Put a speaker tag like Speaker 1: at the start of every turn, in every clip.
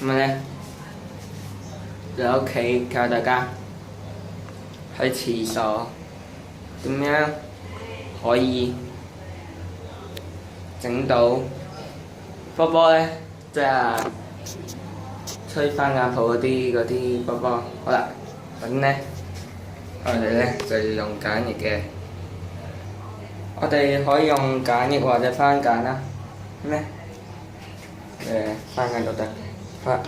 Speaker 1: 咁咧就喺屋企教大家喺廁所點樣可以整到波波咧，即係吹翻眼泡嗰啲波波。好啦，咁咧我哋咧就要用梘液嘅，我哋可以用梘液或者番梘啦，咩？番梘都得。好啦，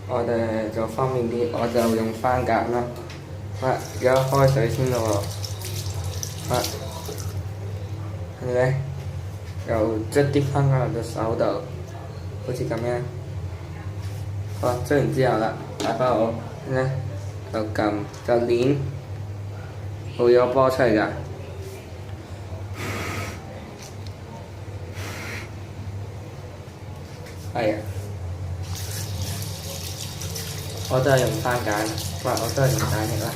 Speaker 1: 我哋就方便啲，我就用番梘啦。好啦，而家開水先咯喎。好啦，跟住咧又捽啲番梘落隻手度，好似咁樣。好，捽完之後啦，擺翻好，跟住咧就撳就攣，會有波出嚟㗎。係啊，我都係用番梘，我都係用梘液啦。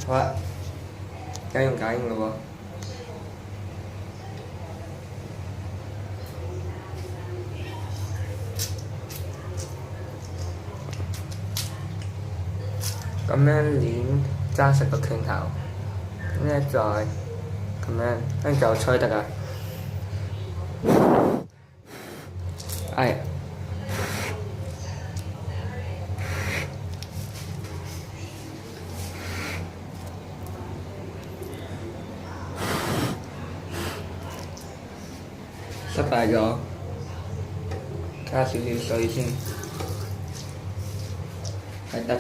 Speaker 1: 好啦，而家用梘液咯喎。咁樣攣揸實個拳頭，咁咧再咁樣，跟住就吹得㗎。哎，失敗咗，加少少水先，係得嘅。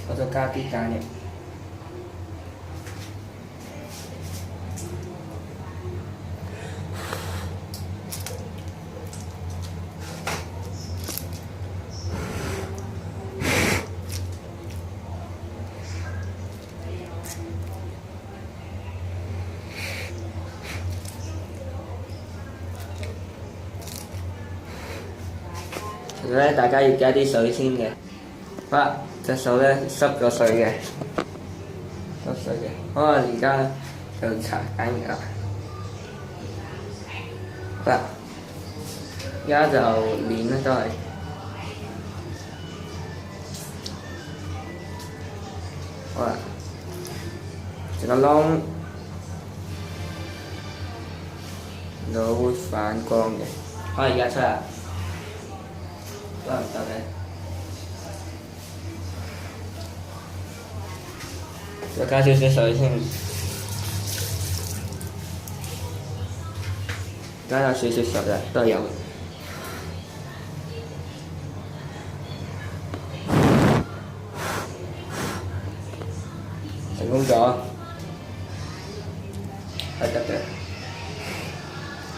Speaker 1: 我就加啲梘液。其實咧，大家要加啲水先嘅。好啦，隻手咧濕咗水嘅，濕水嘅。好啊，而家就搽梘液啦。好啦，而家就攣啦都係。好啦，這個窿就會反光嘅。好，而家出嚟。得唔得咧？再加少少水先，加有少少水嘅，都係有。成功咗，係得嘅。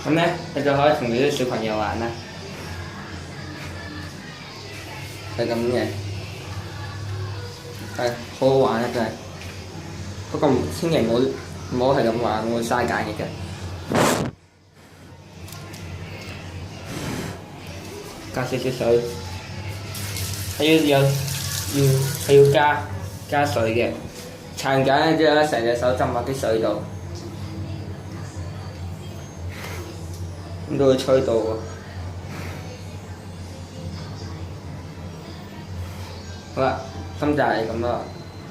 Speaker 1: 咁咧，你就可以同你啲小朋友玩啦。係咁嘅，係好好玩啊！真係，不過千祈唔好係咁玩，會嘥梘液嘅。加少少水，係要加水嘅，撐緊之後咧，成隻手浸落啲水度，咁都會吹到喎。好啦，今集係咁啦，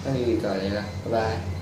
Speaker 1: 跟住就嚟啦，拜拜。